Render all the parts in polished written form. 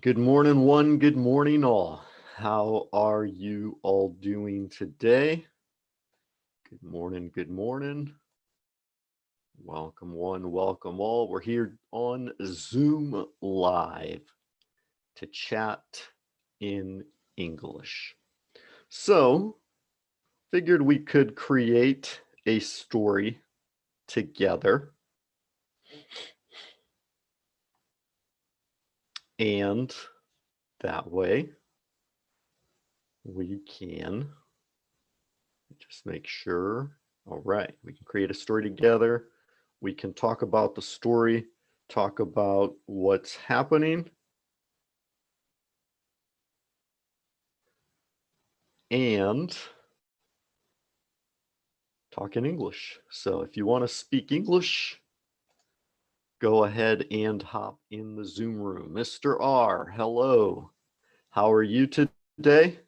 Good morning, one. Good morning, all. How are you all doing today? Good morning. Good morning. Welcome, one. Welcome, all. We're here on Zoom Live to chat in English. So, figured we could create a story together. And that way, we can just make sure. All right, we can create a story together. We can talk about the story, talk about what's happening. And talk in English. So if you want to speak English, go ahead and hop in the Zoom room. Mr. R, hello. How are you today?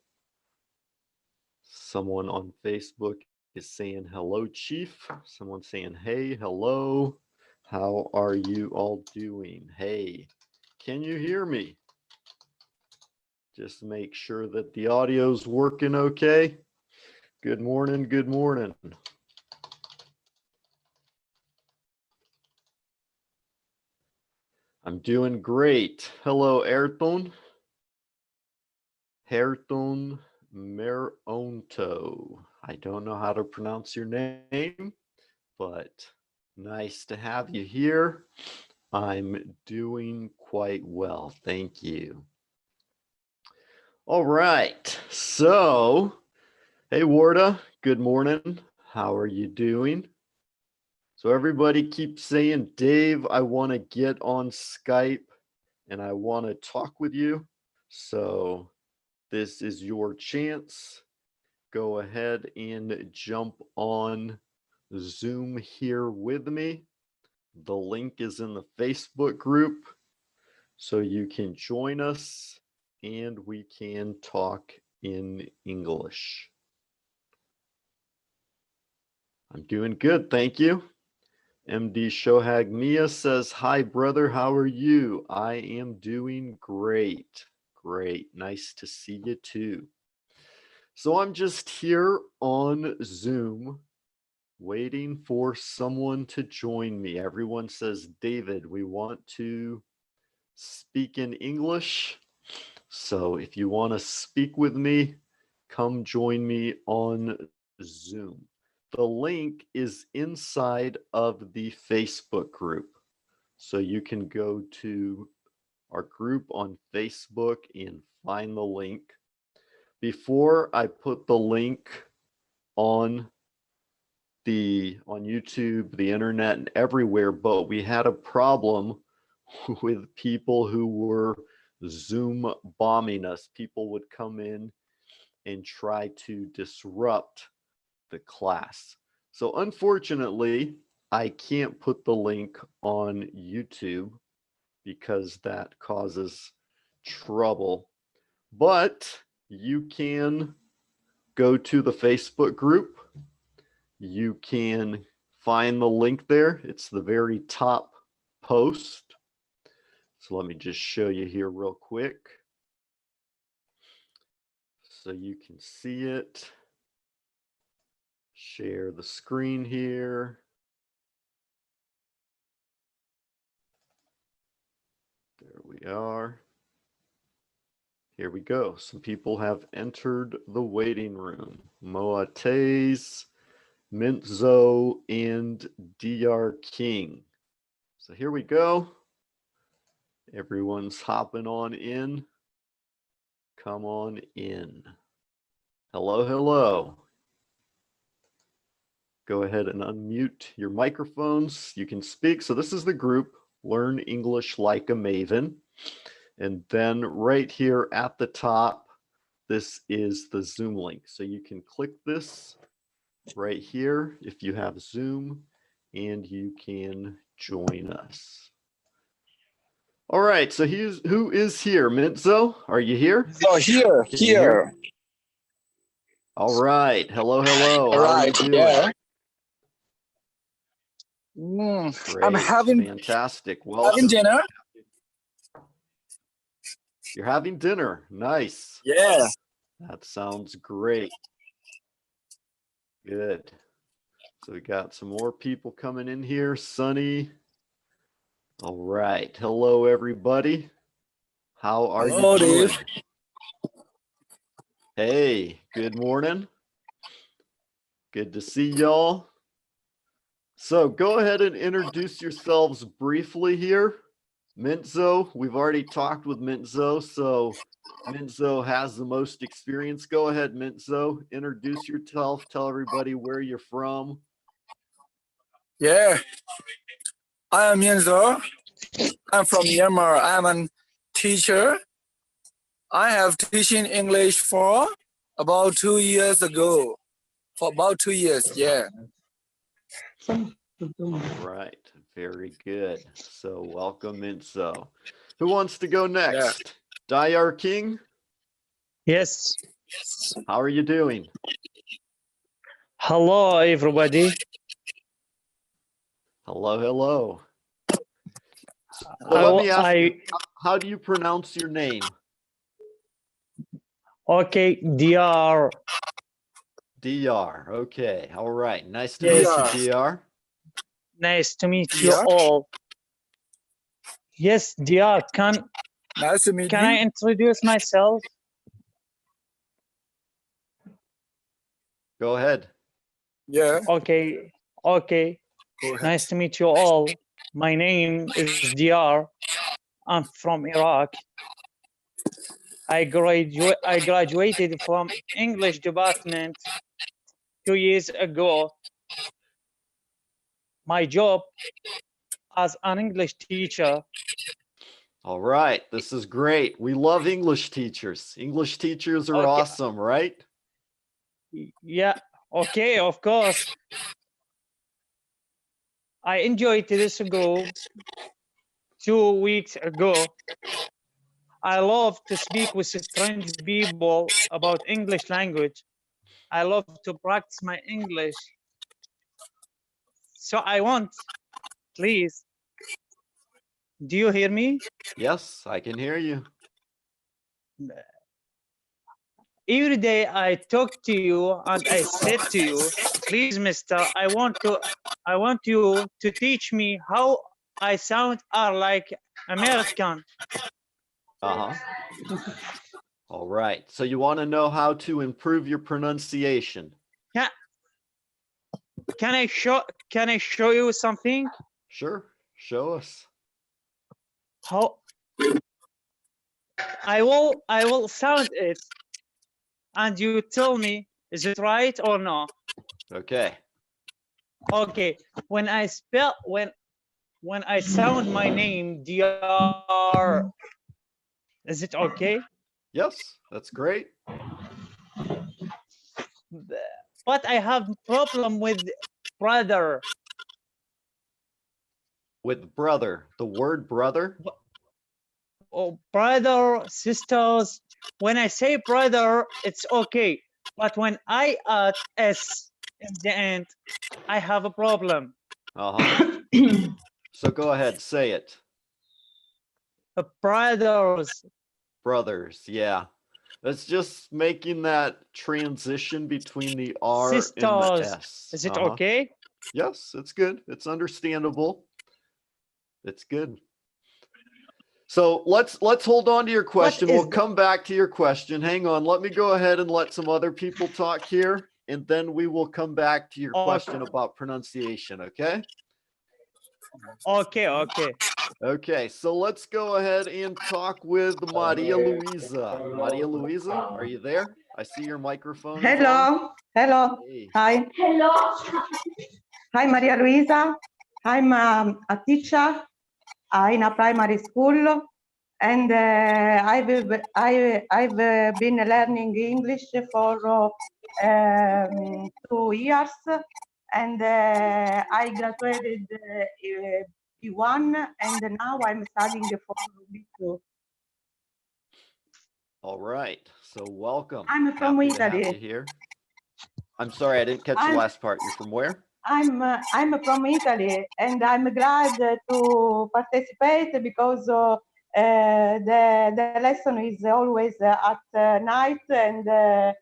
Someone on Facebook is saying hello, Chief. Someone saying, hey, hello. How are you all doing? Hey, can you hear me? Just make sure that the audio's working okay. Good morning, good morning. I'm doing great. Hello, Ayrton. Ayrton Meronto. I don't know how to pronounce your name, but nice to have you here. I'm doing quite well, thank you. All right, so, hey Warda, good morning. How are you doing? So everybody keeps saying, Dave, I want to get on Skype and I want to talk with you. So this is your chance. Go ahead and jump on Zoom here with me. The link is in the Facebook group, so you can join us and we can talk in English. I'm doing good, thank you. MD Shohag Mia says, hi brother, how are you? I am doing great. Great, nice to see you too. So I'm just here on Zoom waiting for someone to join me. Everyone says, David, we want to speak in English. So if you want to speak with me, come join me on Zoom. The link is inside of the Facebook group. So you can go to our group on Facebook and find the link. Before I put the link on YouTube, the internet, and everywhere, but we had a problem with people who were Zoom bombing us. People would come in and try to disrupt the class. So unfortunately, I can't put the link on YouTube because that causes trouble. But you can go to the Facebook group. You can find the link there. It's the very top post. So let me just show you here real quick so you can see it. Share the screen here. There we are. Here we go. Some people have entered the waiting room. Moates, Mintzo, and DR King. So here we go. Everyone's hopping on in. Come on in. Hello, hello. Go ahead and unmute your microphones. You can speak. So this is the group, Learn English Like a Maven. And then right here at the top, this is the Zoom link. So you can click this right here if you have Zoom, and you can join us. All right, so who is here? Mintzo, are you here? Oh, here. All right, hello, hello. All right, how are you doing? Yeah. Great, I'm having fantastic. Welcome. having dinner. You're having dinner. Nice. Yeah. That sounds great. Good. So we got some more people coming in here. Sunny. All right. Hello, everybody. How are Hello, you doing? Dave. Hey, good morning. Good to see y'all. So go ahead and introduce yourselves briefly here. Mintzo, we've already talked with Mintzo, so Mintzo has the most experience. Go ahead, Mintzo. Introduce yourself. Tell everybody where you're from. Yeah. I am Yenzo. I'm from Myanmar. I'm a teacher. I have teaching English for about 2 years ago. For about 2 years, yeah. All right, very good. So welcome, Mintzo. Who wants to go next? Dayar King, Yes. how are you doing? Hello, everybody. Hello, hello. So let me ask you, how do you pronounce your name? Okay, DR. DR. Okay. All right. Nice to Yes. meet you, DR. Nice to meet you DR? all. Yes, DR. Nice to meet Can you. I introduce myself? Go ahead. Yeah. Okay. Okay. Go ahead. Nice to meet you all. My name is DR. I'm from Iraq. I graduated from English department 2 years ago. My job as an English teacher. All right. This is great. We love English teachers. English teachers are Okay. awesome, right? Yeah. Okay, of course. I enjoyed this ago, 2 weeks ago. I love to speak with strange people about English language. I love to practice my English. So I want, please, do you hear me? Yes, I can hear you. Every day I talk to you and I said to you, please, mister, I want you to teach me how I sound are like American. Uh-huh. All right. So you want to know how to improve your pronunciation? Can I show you something? Sure. Show us. How I will sound it and you tell me is it right or no? Okay. Okay. When I sound my name DR, is it okay? Yes, that's great. But I have problem with brother. With brother, the word brother? Oh, brother, sisters. When I say brother, it's okay. But when I add S in the end, I have a problem. Uh-huh. So go ahead, say it. Brothers. Brothers, yeah. That's just making that transition between the R and the Sisters. S. Is it okay? Yes, it's good. It's understandable. It's good. So let's hold on to your question. We'll come back to your question. Hang on. Let me go ahead and let some other people talk here, and then we will come back to your question about pronunciation, okay? Okay, okay. Okay, so let's go ahead and talk with Maria Luisa. Maria Luisa, are you there? I see your microphone. Hello, hello, Hey. hi. Hello. Hi, Maria Luisa. I'm a teacher in a primary school, and I've been learning English for 2 years, and I graduated B1, and now I'm studying for B2. All right, so welcome. I'm from Happy to have Italy. you here. I'm sorry, I didn't catch the last part. You're from where? I'm from Italy, and I'm glad to participate because the lesson is always at night, and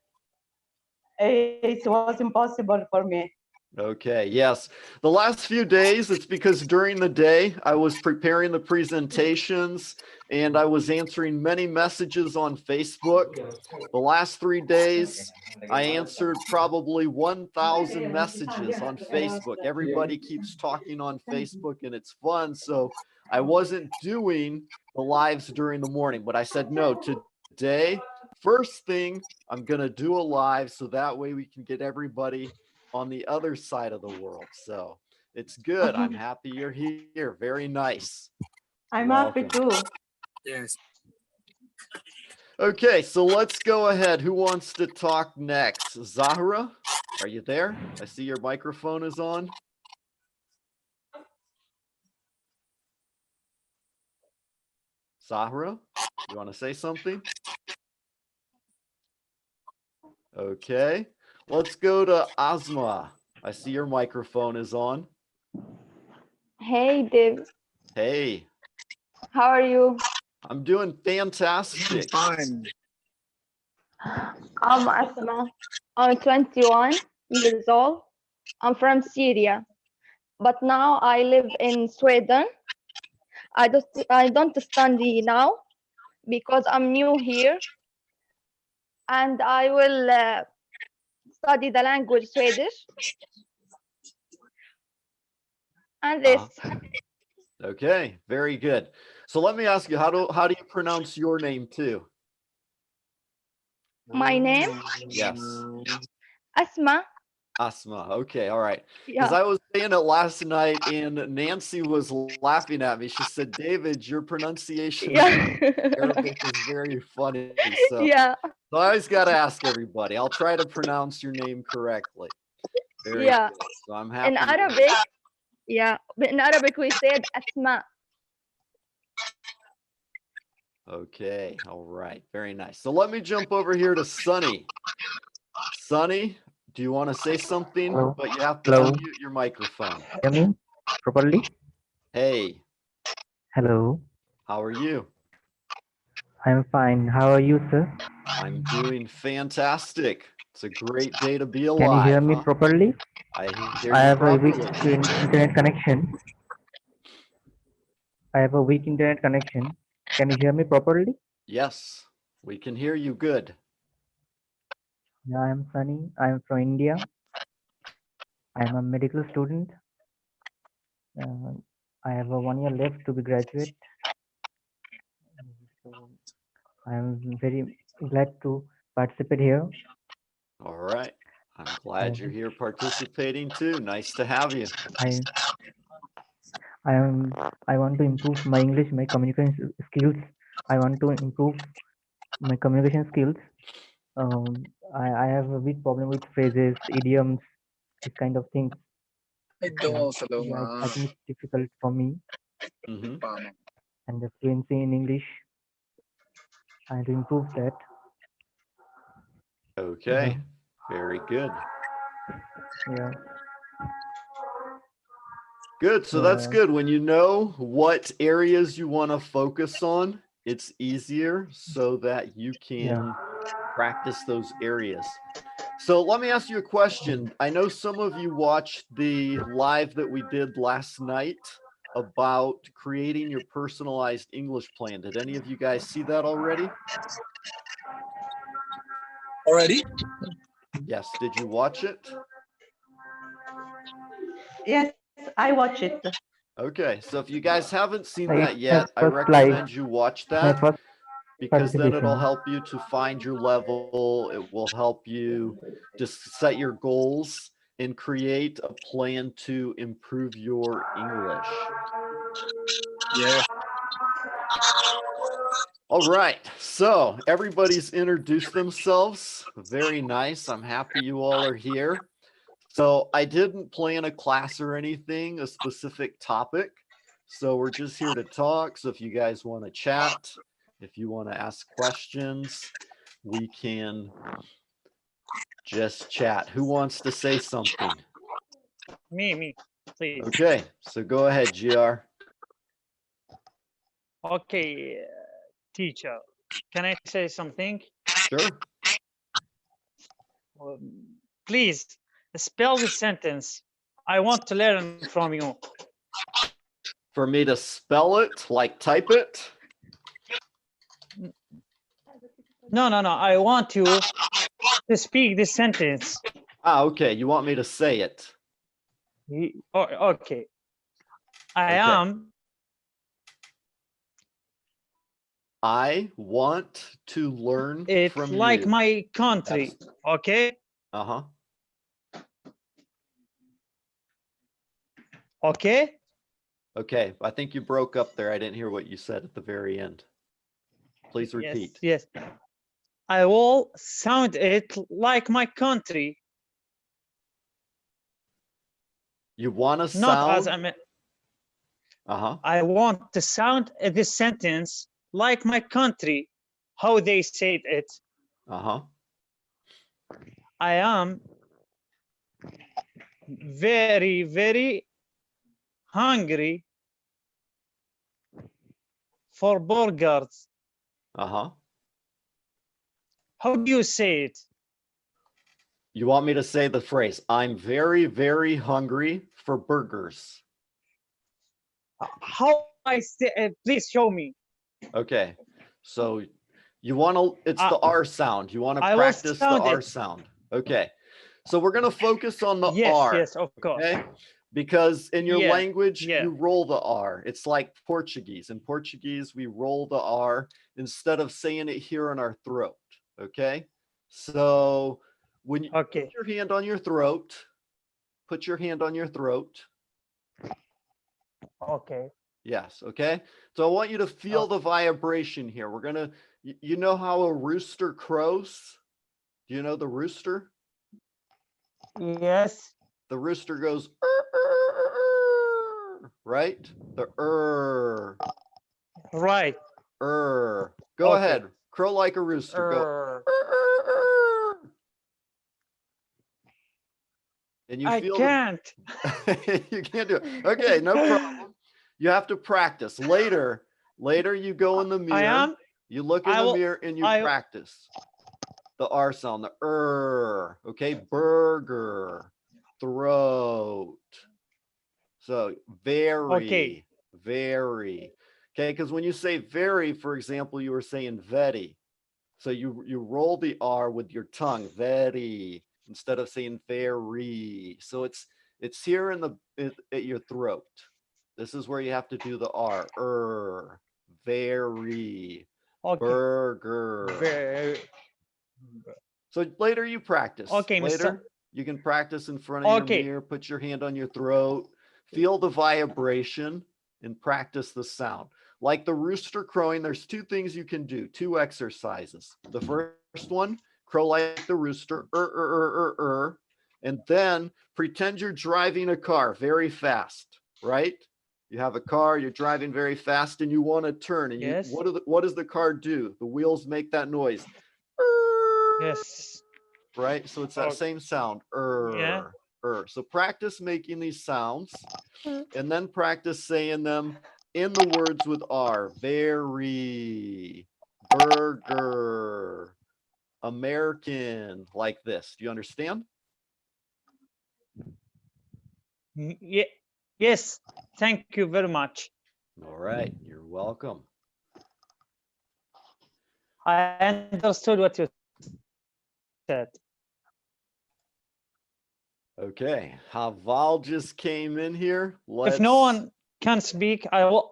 it was impossible for me. Okay, yes. The last few days, it's because during the day I was preparing the presentations and I was answering many messages on Facebook. The last 3 days, I answered probably 1,000 messages on Facebook. Everybody keeps talking on Facebook and it's fun. So I wasn't doing the lives during the morning, but I said, no, today, first thing, I'm going to do a live so that way we can get everybody on the other side of the world. So it's good. I'm happy you're here. Very nice. I'm happy Welcome. too. Yes. Okay, so let's go ahead. Who wants to talk next? Zahra, are you there? I see your microphone is on. Zahra, you want to say something? Okay, let's go to Asma. I see your microphone is on. Hey, Dave. Hey, How are you? I'm doing fantastic. Fine. I'm Asma. I'm 21 years old. I'm from Syria, but now I live in Sweden. I don't study now because I'm new here, and I will study the language Swedish. And this, Okay, very good. So let me ask you, how do you pronounce your name too? my name, Yes, Asma. Asma. Okay, all right. Because Yeah, I was saying it last night and Nancy was laughing at me. She said, David, your pronunciation of yeah, Arabic is very funny. So, yeah, so I always got to ask everybody. I'll try to pronounce your name correctly. Very yeah. good. So I'm happy. In Arabic, yeah, in Arabic we said Asma. Okay, all right. Very nice. So let me jump over here to Sunny. Sunny, do you want to say something? Hello. But you have to Hello. unmute your microphone. Hear me properly? Hey, Hello. how are you? I'm fine. How are you, sir? I'm doing fantastic. It's a great day to be Can you hear alive, me huh? properly? I hear I you have a weak properly. internet connection. I have a weak internet connection. Can you hear me properly? Yes, we can hear you good. Yeah, I'm Sunny. I'm from India. I'm a medical student. I have a 1 year left to be graduate. So I'm very glad to participate here. All right. I'm glad you're here participating too. Nice to have you. I I want to improve my English, my communication skills. I want to improve my communication skills. I have a big problem with phrases, idioms, this kind of things. Ito, Yeah, I think it's difficult for me. Mhm. And the fluency in English, I have to improve that. Okay, very good. Yeah. Good. So that's good. When you know what areas you want to focus on, it's easier so that you can practice those areas. So let me ask you a question. I know some of you watched the live that we did last night about creating your personalized English plan. Did any of you guys see that already? already? Yes. Did you watch it? Yes, I watch it. Okay. So if you guys haven't seen It's that yet, I first live. recommend you watch My that first because then it'll participation. help you to find your level. It will help you just set your goals and create a plan to improve your English. Yeah. All right, so everybody's introduced themselves. Very nice. I'm happy you all are here. So I didn't plan a class or anything, a specific topic. So we're just here to talk. So if you guys want to chat, if you want to ask questions, we can just chat. Who wants to say something? Me, please. Okay, so go ahead, GR. Okay, teacher, can I say something? Sure. Please spell the sentence. I want to learn from you. For me to spell it, like type it? No. I want you to speak the sentence. Ah, okay. You want me to say it? Okay. I Okay. am. I want to learn It's from like you. my country. Okay. Uh-huh. Okay. Okay. I think you broke up there. I didn't hear what you said at the very end. Please repeat. Yes. I will sound it like my country. You want to Not as sound? Uh-huh. I want to sound this sentence like my country, how they said it. Uh-huh. I am very, very hungry for burgers. Uh-huh. How do you say it? You want me to say the phrase, I'm very, very hungry for burgers. How I say? Please show me. Okay. So you want to, it's the R sound. You want to I will practice the sound R it. sound. Okay. So we're going to focus on the Yes, R. yes, of course. Okay. Because in your Yeah, language, yeah. you roll the R. It's like Portuguese. In Portuguese, we roll the R instead of saying it here in our throat. Okay. So when you Okay. put your hand on your throat, put your hand on your throat. Okay. Yes. Okay. So I want you to feel the vibration here. We're going to, you know how a rooster crows? Do you know the rooster? Yes. The rooster goes, right? The Right. Go Okay. ahead. Crow like a rooster. Go. And you I feel can't. you can't do it. Okay, no problem. You have to practice. Later you go in the mirror. I am. You look in I the will- mirror and you I- practice the R sound, the okay, burger, throat. So very, very. Okay, because when you say very, for example, you were saying very. So you roll the R with your tongue, very, instead of saying very. So it's here in the at your throat. This is where you have to do the R. Very. Okay. Burger. Very. So later you practice. Okay, later you can practice in front of your mirror, put your hand on your throat, feel the vibration and practice the sound. Like the rooster crowing, there's two things you can do, two exercises. The first one, crow like the rooster, and then pretend you're driving a car very fast, right? You have a car, you're driving very fast and you want to turn and Yes. what does the car do? The wheels make that noise. Yes. Right? So it's that same sound. Yeah. So practice making these sounds and then practice saying them in the words with R. Very, burger, American, like this. Do you understand? Yeah. Yes. Thank you very much. All right. You're welcome. I understood what you said. Okay. Haval just came in here. If no one can speak, I will.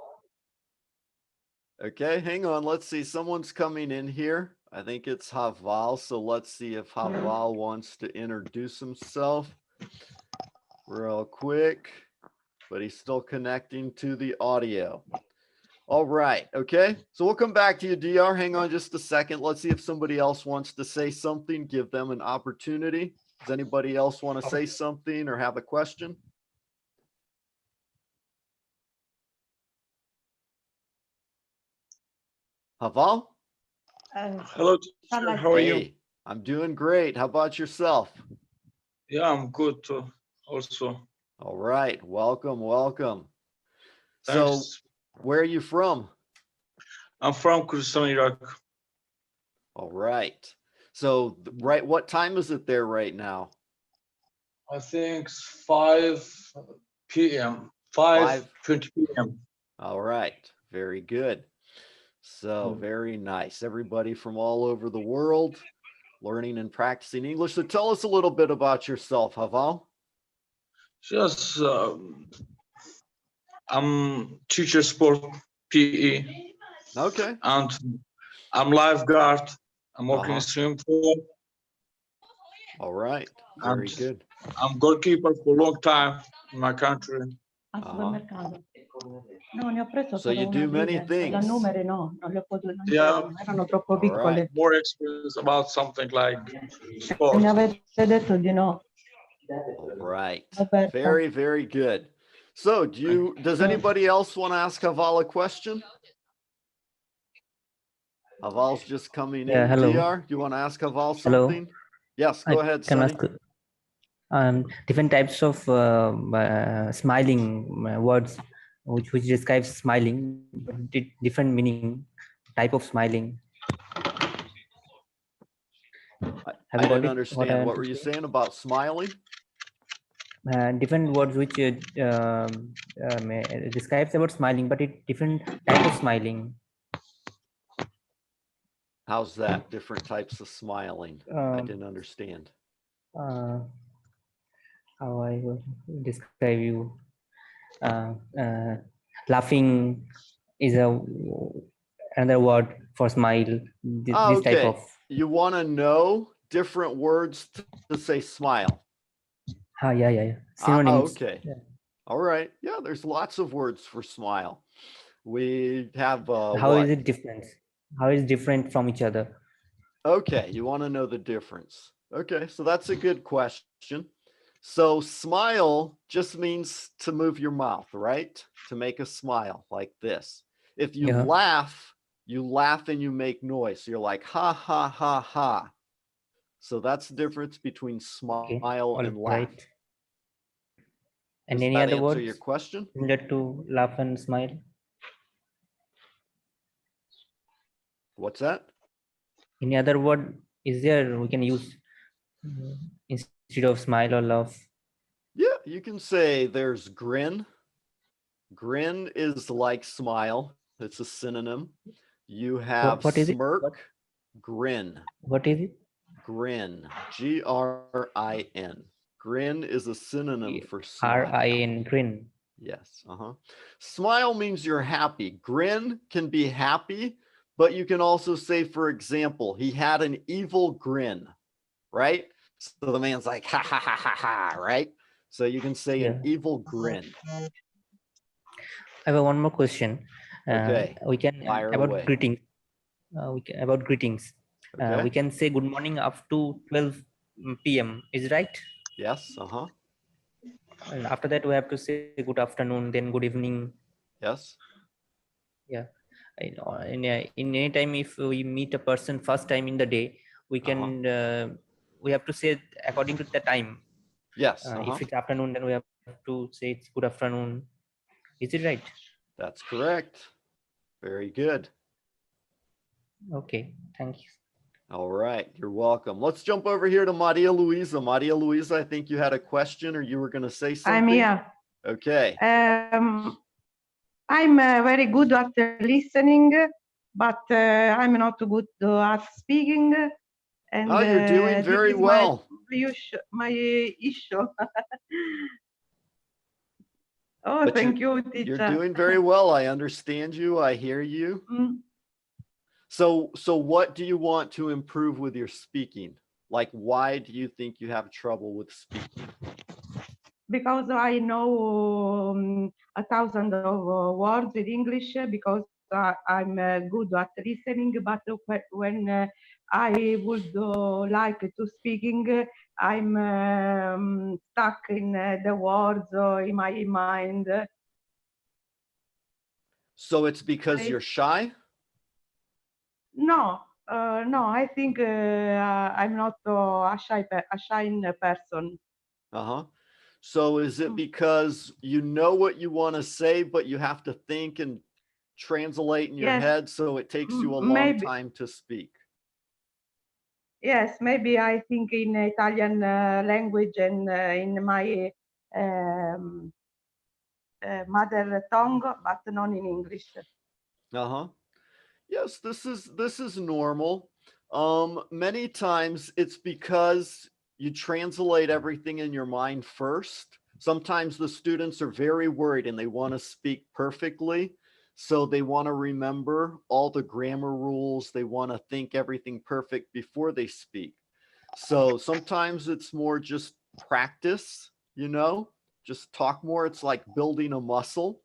Okay, hang on. Let's see. Someone's coming in here. I think it's Haval. So let's see if Haval wants to introduce himself real quick, but he's still connecting to the audio. All right. Okay. So we'll come back to you, DR. Hang on just a second. Let's see if somebody else wants to say something. Give them an opportunity. Does anybody else want to say something or have a question? Haval? Hello, teacher. How are you? I'm doing great. How about yourself? Yeah, I'm good too. Also. All right. Welcome. Welcome. So Thanks. where are you from? I'm from Kurdistan, Iraq. All right. So, right, what time is it there right now? I think it's 5 p.m. 5:20 p.m. All right. Very good. So, very nice. Everybody from all over the world learning and practicing English. So, tell us a little bit about yourself, Haval. Just I'm teacher sport PE, Okay. and I'm lifeguard. I'm working in swimming pool. All right. Very And good. I'm goalkeeper for a long time in my country. Al supermercato. No, ne ho preso So you solo do una many righe. things. Da numeri no, non le potevo, non Yeah. c'erano, erano troppo All piccole. right. More experience about something like E sport. mi avete detto di no. All right. Roberta. Very, very good. So, does anybody else want to ask Haval a question? Haval's just coming Yeah, in. hello. DR, do you want to ask Haval Hello. something? Yes, go ahead, Can Sonny. ask different types of smiling words which describes smiling, but different meaning, type of smiling. I didn't understand. What were you saying about smiling? Different words which describes about smiling, but it different type of smiling. How's that? Different types of smiling. I didn't understand. How I will describe you? Laughing is another word for smile. This type Okay. of. You want to know different words to say smile. Yeah. Synonyms. Okay. Yeah. All right. Yeah, there's lots of words for smile. We have How is it different? How is it different from each other? Okay, you want to know the difference. Okay, so that's a good question. So smile just means to move your mouth, right? To make a smile like this. If you laugh and you make noise. So you're like ha ha ha ha. So that's the difference between smile and laugh. Right. And Does any that other answer words your question? similar to laugh and smile? What's that? Any other word is there we can use instead of smile or laugh? Yeah, you can say there's grin. Grin is like smile. It's a synonym. You have What is it? smirk, grin. What is it? Grin, Grin. Grin is a synonym for smile. RIN, grin. Yes. Smile means you're happy. Grin can be happy, but you can also say, for example, he had an evil grin, right? So the man's like, ha ha ha ha ha, right? So you can say an evil grin. I have one more question. Okay. We can away. greetings. About greetings. Okay. We can say good morning up to 12 p.m. Is right? Yes. And after that, we have to say good afternoon, then good evening. Yes. Yeah. In any time, if we meet a person first time in the day, we can we have to say according to the time. Yes. If it's afternoon, then we have to say it's good afternoon. Is it right? That's correct. Very good. Okay. Thank you. All right. You're welcome. Let's jump over here to Maria Luisa. Maria Luisa, I think you had a question or you were going to say something. I'm here. Okay. I'm very good at listening, but I'm not good at speaking. And you're doing very well. My issue. Oh, But thank you, teacher. You're doing very well. I understand you. I hear you. So what do you want to improve with your speaking? Like, why do you think you have trouble with speaking? Because I know 1,000 of words in English, because I'm good at listening, but when I would like to speaking, I'm stuck in the words in my mind. So it's because you're shy? No, I think I'm not a shy person. So is it because you know what you want to say, but you have to think and translate in your Yes. head, so it takes you a long Maybe. time to speak. Yes, maybe I think in Italian language and in my um, mother tongue, but not in English. Uh-huh. Yes, this is normal. Many times it's because you translate everything in your mind first. Sometimes the students are very worried and they want to speak perfectly. So they want to remember all the grammar rules. They want to think everything perfect before they speak. So sometimes it's more just practice, just talk more. It's like building a muscle.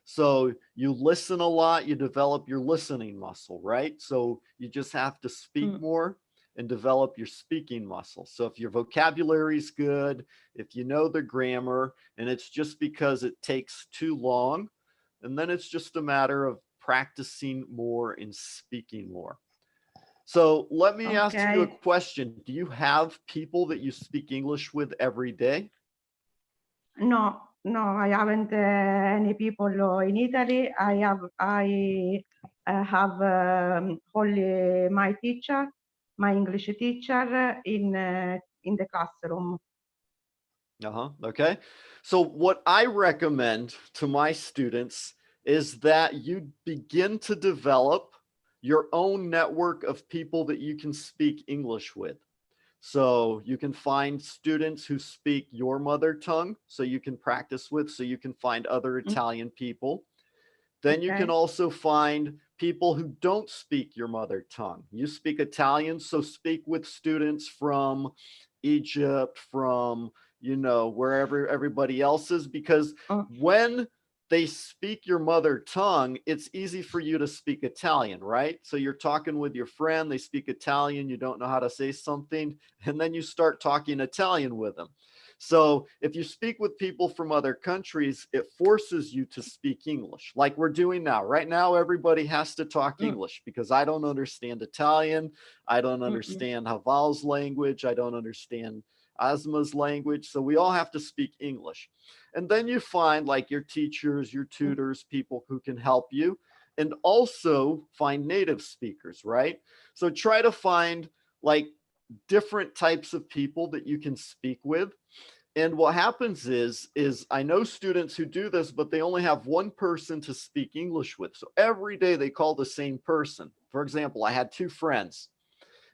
So you listen a lot, you develop your listening muscle, right? So you just have to speak more and develop your speaking muscle. So if your vocabulary is good, if you know the grammar, and it's just because it takes too long, and then it's just a matter of practicing more and speaking more. So let me ask you a Okay. question. Do you have people that you speak English with every day? No, I haven't any people in Italy. I have only my teacher, my English teacher in the classroom. Okay. So what I recommend to my students is that you begin to develop your own network of people that you can speak English with. So you can find students who speak your mother tongue, so you can practice with, so you can find other Italian people. Then you can Okay. also find people who don't speak your mother tongue. You speak Italian, so speak with students from Egypt, from, wherever everybody else is, because when they speak your mother tongue, it's easy for you to speak Italian, right? So you're talking with your friend, they speak Italian, you don't know how to say something, and then you start talking Italian with them. So if you speak with people from other countries, it forces you to speak English like we're doing now. Right now, everybody has to talk English because I don't understand Italian. I don't understand Haval's language. I don't understand Asma's language. So we all have to speak English. And then you find like your teachers, your tutors, people who can help you, and also find native speakers, right? So try to find like different types of people that you can speak with. And what happens is I know students who do this, but they only have one person to speak English with. So every day they call the same person. For example, I had two friends.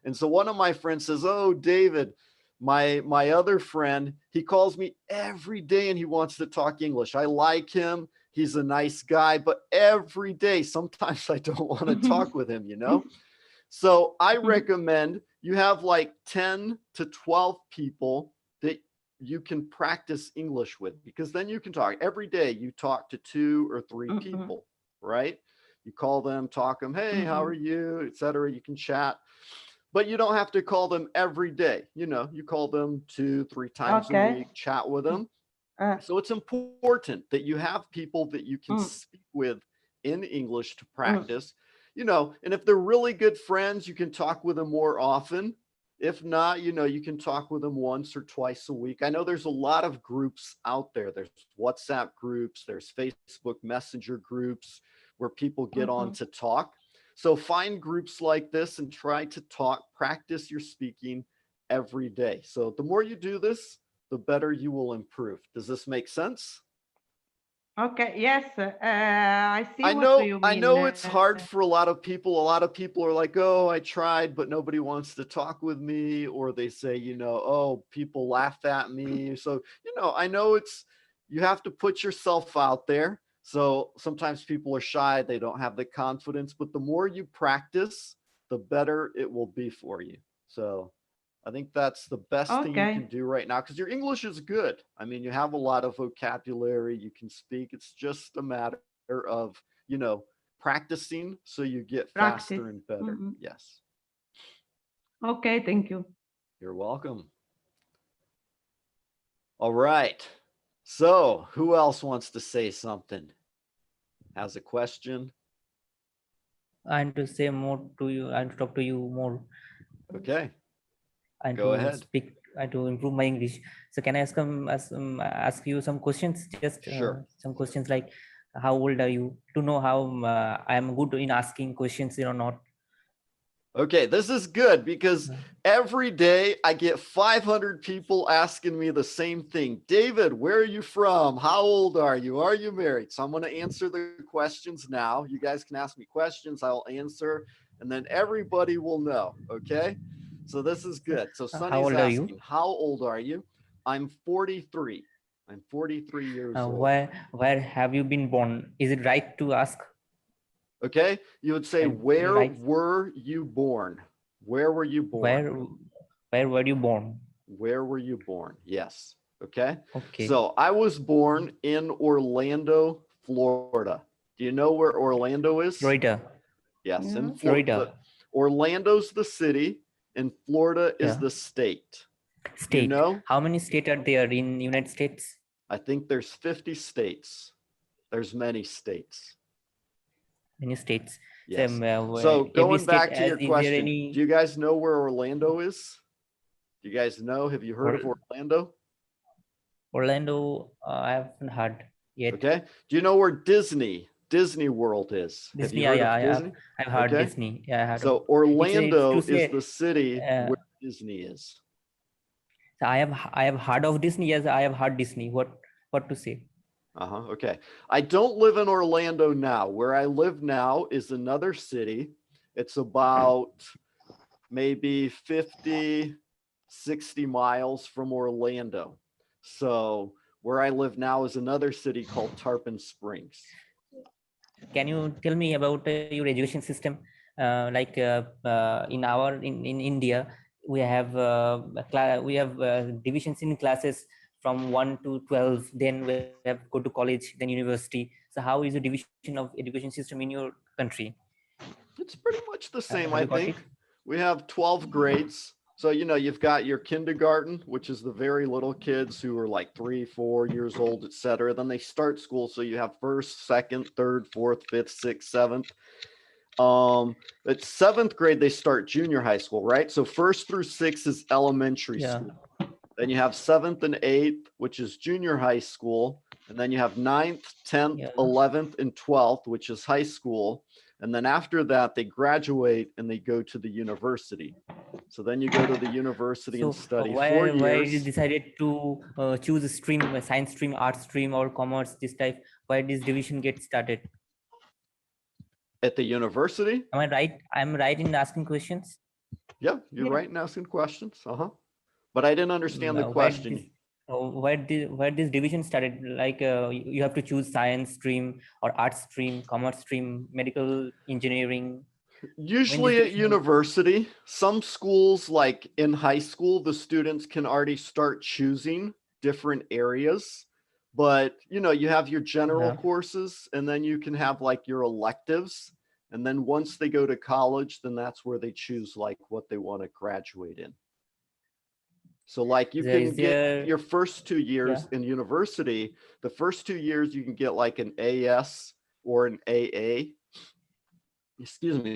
And so one of my friends says, "Oh, David, my other friend, he calls me every day and he wants to talk English. I like him. He's a nice guy, but every day, sometimes I don't want to talk with him, So I recommend you have like 10 to 12 people that you can practice English with, because then you can talk every day. You talk to 2 or 3 people, right? You call them, talk them, hey, how are you, etc. You can chat, but you don't have to call them every day. You call them 2-3 times a Okay. week, chat with them. So it's important that you have people that you can speak with in English to practice, and if they're really good friends, you can talk with them more often. If not, you can talk with them once or twice a week. I know there's a lot of groups out there. There's WhatsApp groups, there's Facebook Messenger groups where people get on to talk. So find groups like this and try to talk, practice your speaking every day. So the more you do this, the better you will improve. Does this make sense? Okay. Yes. I see I what know, you I mean. know it's hard for a lot of people. A lot of people are like, "Oh, I tried, but nobody wants to talk with me," or they say, "Oh, people laugh at me." So, I know you have to put yourself out there. So sometimes people are shy, they don't have the confidence, but the more you practice, the better it will be for you. So I think that's the best thing you Okay. can do right now, because your English is good. I mean, you have a lot of vocabulary, you can speak. It's just a matter of, practicing so you get Practice. faster and better. Yes. Okay. Thank you. You're welcome. All right. So who else wants to say something? Has a question? And to say more to you and to talk to you more Okay. and Go to ahead. speak and to improve my English. So can I ask you some questions? Just Sure. some questions like, How old are you? To know how I am good in asking questions or not. Okay, this is good because every day I get 500 people asking me the same thing. David, where are you from? How old are you? Are you married? So I'm going to answer the questions now. You guys can ask me questions, I'll answer, and then everybody will know. Okay, so this is good. So How Sunny's old are you? asking, how old are you? I'm 43. I'm 43 years old. Where have you been born? Is it right to ask? Okay, you would say, where Right. were you born? Where were you born? Where were you born? Where were you born? Yes. Okay. Okay. So I was born in Orlando, Florida. Do you know where Orlando is? Florida. Yes, in Florida. Orlando's the city, and Florida is Yeah. the state. State. You know? How many states are there in United States? I think there's 50 states. There's many states. Many states. Yes. So, So every going state back to has, your is there question, any do you guys know where Orlando is? Do you guys know? Have you heard of Orlando? Orlando? I haven't heard yet. Okay. Do you know where Disney World is? Have Disney, you heard of Disney? I've heard Okay. Disney. Yeah, I heard. So It's Orlando to say, is the city where Disney is. So I have heard of Disney. Yes, I have heard Disney. What to say? Okay. I don't live in Orlando now. Where I live now is another city. It's about maybe 50, 60 miles from Orlando. So where I live now is another city called Tarpon Springs. Can you tell me about your education system? In India, we have divisions in classes from 1 to 12. Then we have go to college, then university. So how is the division of education system in your country? It's pretty much the same, Have I you got think. it? We have 12 grades. So, you've got your kindergarten, which is the very little kids who are like 3, 4 years old, etc. Then they start school. So you have first, second, third, fourth, fifth, sixth, seventh. At 7th grade, they start junior high school, right? So 1st through 6th is elementary school. Then you have 7th and 8th, which is junior high school. And then you have 9th, 10th, 11th, and 12th, which is high school. And then after that, they graduate and they go to the university. So then you go to the university and study 4 years. Why you decided to choose a stream, a science stream, art stream, or commerce, this type? Why this division get started? At the university? Am I right? I'm right in asking questions? Yeah, you're right in asking questions. But I didn't understand the question. Where this division started? Like you have to choose science stream or art stream, commerce stream, medical engineering. Usually at university, some schools, like in high school, the students can already start choosing different areas. But, you have your general courses, and then you can have like your electives. And then once they go to college, then that's where they choose like what they want to graduate in. So like you can get your first 2 years in university, the first 2 years you can get like an AS or an AA,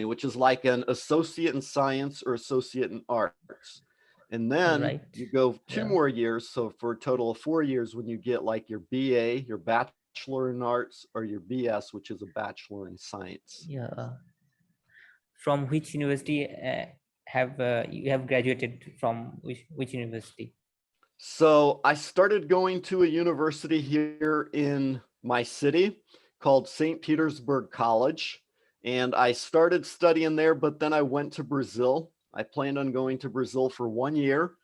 which is like an associate in science or associate in arts. And then you go 2 more years. So for a total of 4 years, when you get like your BA, your bachelor in arts, or your BS, which is a bachelor in science. Yeah. From which university you have graduated from? Which university? So I started going to a university here in my city called St. Petersburg College. And I started studying there, but then I went to Brazil. I planned on going to Brazil for 1 year,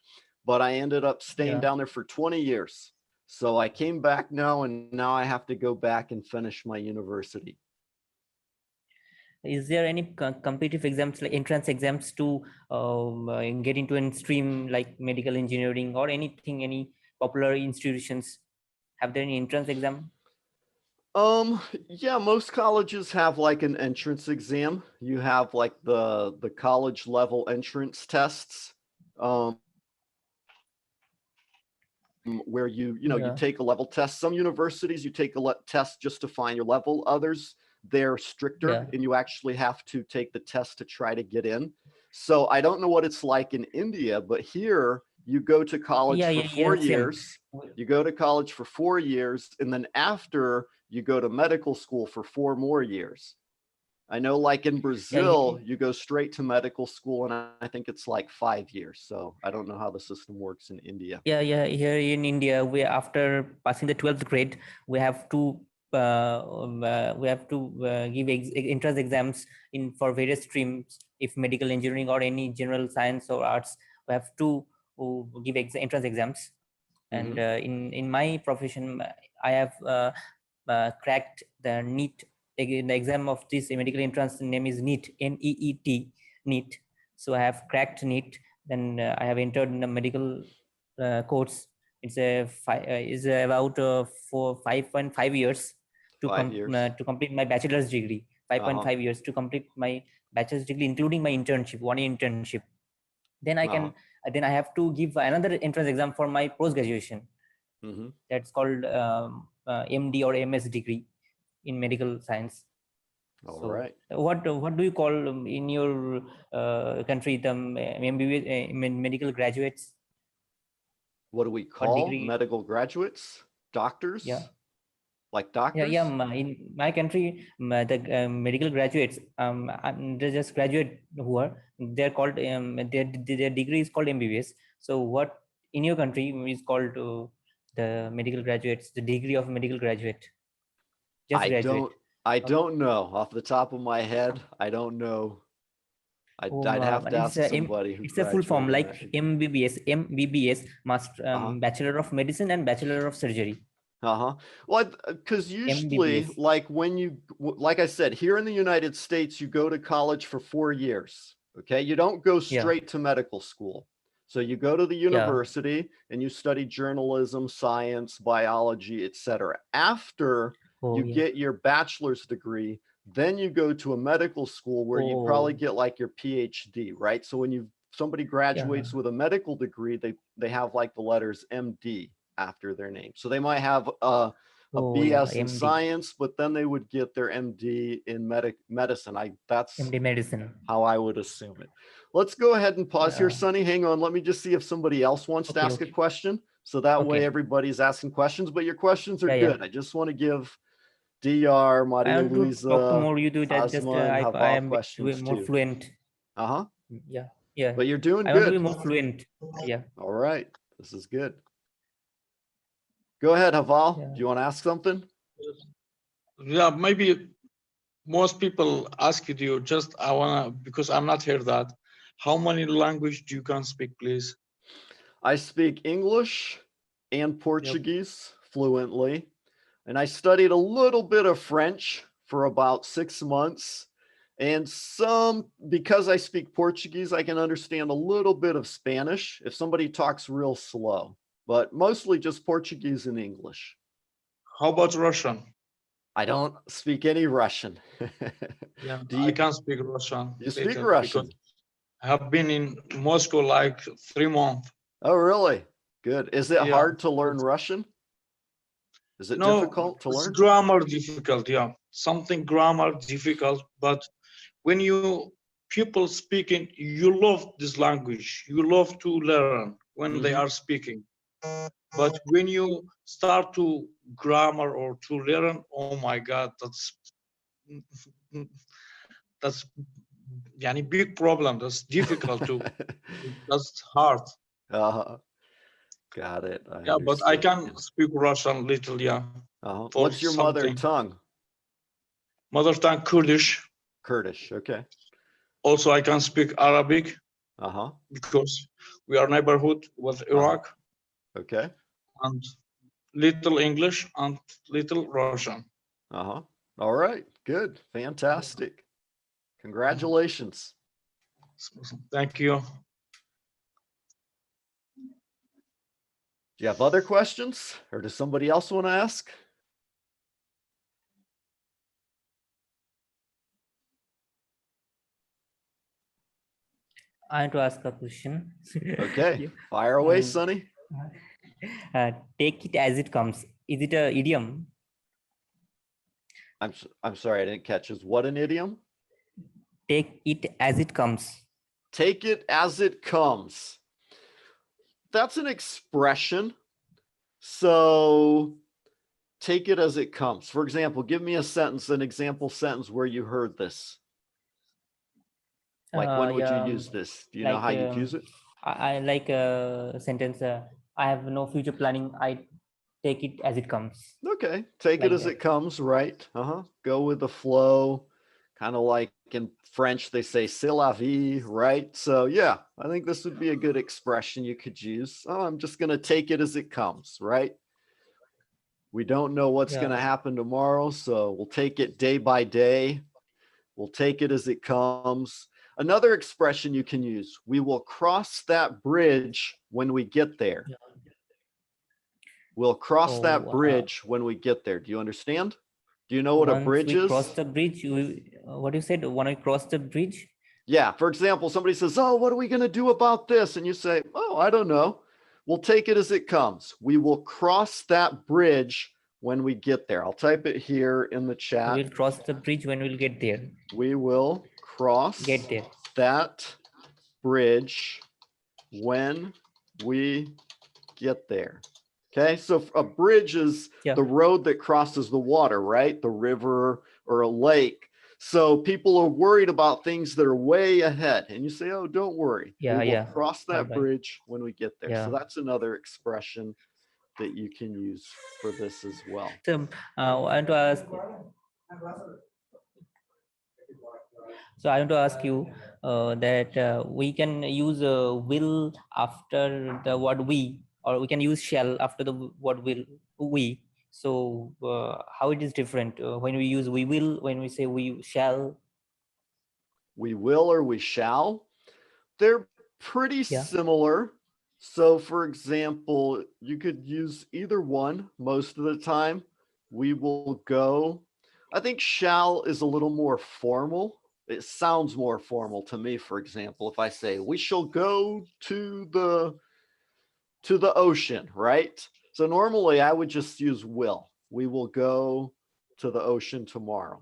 but I ended up staying down there for 20 years. So I came back now, and now I have to go back and finish my university. Is there any competitive exams, like entrance exams to get into a stream like medical engineering or anything, any popular institutions? Have there any entrance exam? Yeah, most colleges have like an entrance exam. You have like the college level entrance tests, where you take a level test. Some universities you take a test just to find your level. Others, they're stricter and you actually have to take the test to try to get in. So I don't know what it's like in India, but here you go to college for 4 years. You go to college for 4 years, and then after you go to medical school for 4 more years. I know like in Brazil, you go straight to medical school and I think it's like 5 years. So I don't know how the system works in India. Yeah, here in India, we after passing the 12th grade, we have to give entrance exams in for various streams. If medical engineering or any general science or arts, we have to give entrance exams. And in my profession, I have cracked the NEET. The exam of this medical entrance name is NEET, NEET, NEET. So I have cracked NEET. Then I have entered in the medical course. It's about 5.5 years to complete my bachelor's degree. 5.5 years to complete my bachelor's degree, including my internship, 1 year internship. Then I can then I have to give another entrance exam for my post graduation. That's called MD or MS degree in medical science. All right. What do you call in your country the MBBS medical graduates? What do we call medical graduates? Doctors? Yeah. Like doctors? Yeah. In my country, the medical graduates, they're just graduate they're called, their degree is called MBBS. So what in your country is called the medical graduates, the degree of medical graduate? Just graduate. I don't know off the top of my head. I don't know. I'd have to ask somebody who it's a full form like that. MBBS, Bachelor of Medicine and Bachelor of Surgery. Well, because usually, MBBS. like I said, here in the United States, you go to college for 4 years. Okay, you don't go straight to medical school. So you go to the university and you study journalism, science, biology, etc. After you get your bachelor's degree, then you go to a medical school where you probably get like your PhD, right? So when somebody graduates with a medical degree, they have like the letters MD after their name. So they might have a BS in science, but then they would get their MD in medicine. That's MD medicine. How I would assume it. Let's go ahead and pause here, Sonny. Hang on. Let me just see if somebody else wants to ask a question. So that way everybody's asking questions, but your questions are good. I just want to give DR, Maria Luisa, Asma, and Haval questions more too. Fluent. Yeah. But you're doing good. I want to be more fluent. Yeah. All right. This is good. Go ahead, Haval. Do you want to ask something? Yeah, maybe most people ask you, just I wanna, because I'm not here that. How many language do you can speak, please? I speak English and Portuguese fluently. And I studied a little bit of French for about 6 months. And because I speak Portuguese, I can understand a little bit of Spanish if somebody talks real slow, but mostly just Portuguese and English. How about Russian? I don't speak any Russian. Yeah, I can't speak Russian. You speak Russian? I have been in Moscow like 3 months. Oh, really? Good. Is it hard to learn Russian? Is it difficult to learn? It's grammar difficult, yeah. Something grammar difficult, but when people speaking, you love this language. You love to learn when they are speaking. But when you start to grammar or to learn, oh my God, that's yani big problem. That's difficult to. That's hard. Got it. Yeah, but I can speak Russian little, yeah. What's your mother tongue? Mother tongue Kurdish. Kurdish, okay. Also, I can speak Arabic. Because we are neighborhood with Iraq. Okay. And little English and little Russian. All right. Good. Fantastic. Congratulations. Thank you. Do you have other questions, or does somebody else want to ask? I want to ask a question. Okay, fire away, Sonny. Take it as it comes. Is it an idiom? I'm sorry, I didn't catch. Is what an idiom? Take it as it comes. Take it as it comes. That's an expression. So take it as it comes. For example, give me a sentence, an example sentence where you heard this. Like when would you Yeah, use this? Do you know how you'd use it? I like a sentence. I have no future planning. I take it as it comes. Okay, take it Like as that. it comes, right? Go with the flow, kind of like in French they say c'est la vie, right? So yeah, I think this would be a good expression you could use. Oh, I'm just gonna take it as it comes, right? We don't know what's Yeah. gonna happen tomorrow, so we'll take it day by day. We'll take it as it comes. Another expression you can use, we will cross that bridge when we get there. Yeah. We'll cross that Oh, bridge when we get there. Do you understand? Do you know what a once bridge we is? cross the bridge, what you said, when we cross the bridge? Yeah, for example, somebody says, oh, what are we going to do about this? And you say, oh, I don't know. We'll take it as it comes. We will cross that bridge when we get there. I'll type it here in the chat. We will cross the bridge when we'll get there. We will cross Get there. that bridge when we get there. Okay, so a bridge is the road that crosses the water, right? The river or a lake. So people are worried about things that are way ahead. And you say, oh, don't worry. Yeah, we will cross that Alright. bridge when we get there. Yeah. So that's another expression that you can use for this as well. So I want to ask. So I want to ask you that we can use will after the word we, or we can use shall after the word will we. So how it is different when we use we will, when we say we shall? We will or we shall. They're pretty similar. So for example, you could use either one most of the time. We will go. I think shall is a little more formal. It sounds more formal to me, for example, if I say we shall go to the ocean, right? So normally I would just use will. We will go to the ocean tomorrow.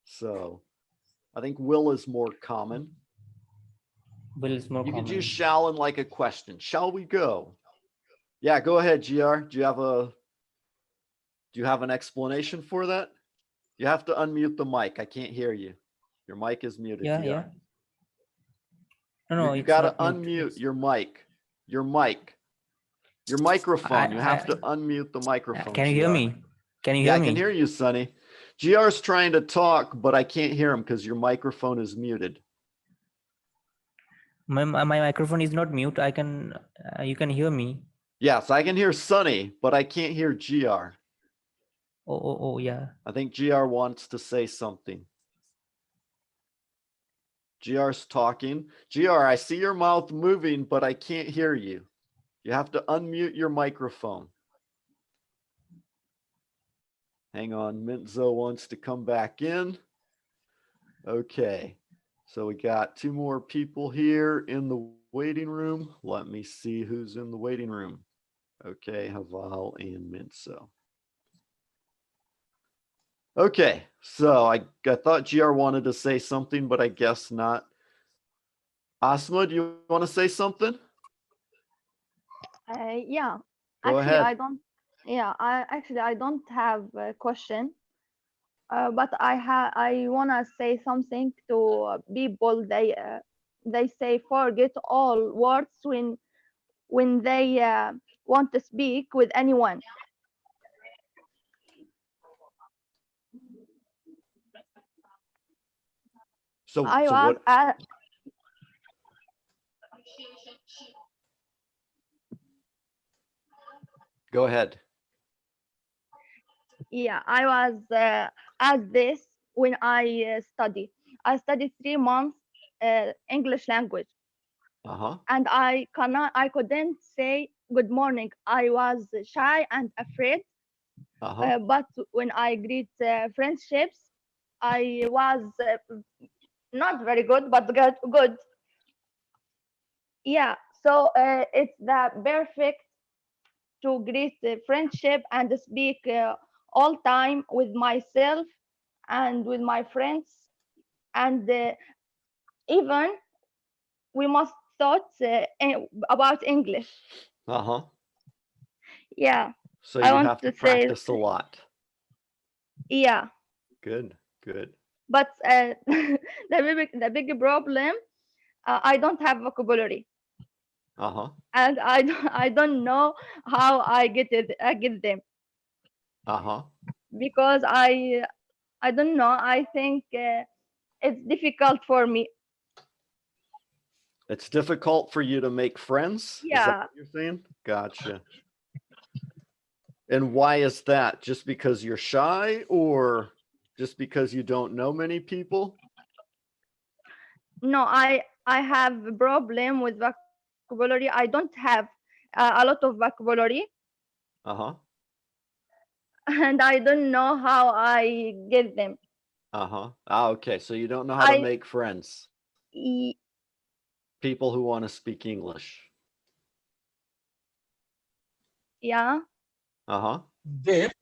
So I think will is more common. Will is more common. You could use shall in like a question. Shall we go? Yeah, go ahead, GR. Do you have an explanation for that? You have to unmute the mic. I can't hear you. Your mic is muted. Yeah, GR. yeah. No, you it's got to not mute. unmute your mic. Your microphone. You have to unmute the microphone. Can you hear GR. me? Can you hear me? I can hear you, Sonny. GR's trying to talk, but I can't hear him because your microphone is muted. My microphone is not mute. I can. You can hear me. Yes, I can hear Sonny, but I can't hear GR. Oh, yeah. I think GR wants to say something. GR's talking. GR, I see your mouth moving, but I can't hear you. You have to unmute your microphone. Hang on, Mintzo wants to come back in. Okay, so we got two more people here in the waiting room. Let me see who's in the waiting room. Okay, Haval and Mintzo. Okay, so I thought GR wanted to say something, but I guess not. Asma, do you want to say something? Yeah. Go actually, ahead. I don't have a question, but I wanna say something to people. They say forget all words when they want to speak with anyone. So what? Go ahead. Yeah, I was asked this when I studied. I studied 3 months English language, and I couldn't say good morning. I was shy and afraid. But when I greet friendships, I was not very good, but good. Yeah, so it's the perfect to greet friendship and speak all time with myself and with my friends, and even we must thought about English. Yeah. So you have to practice a lot. Yeah, Good, good. but the big problem, I don't have vocabulary, Uh-huh. and I don't know how I get them, Uh-huh. because I don't know. I think it's difficult for me. It's difficult for you to make friends? Is that Yeah, what you're saying? Gotcha. And why is that? Just because you're shy or just because you don't know many people? no, I have a problem with vocabulary. I don't have a lot of vocabulary, Uh-huh. and I don't know how I get them. Uh-huh. Ah, okay. So you don't know how to I make friends. y- People who want to speak English. yeah. Uh-huh. Dave,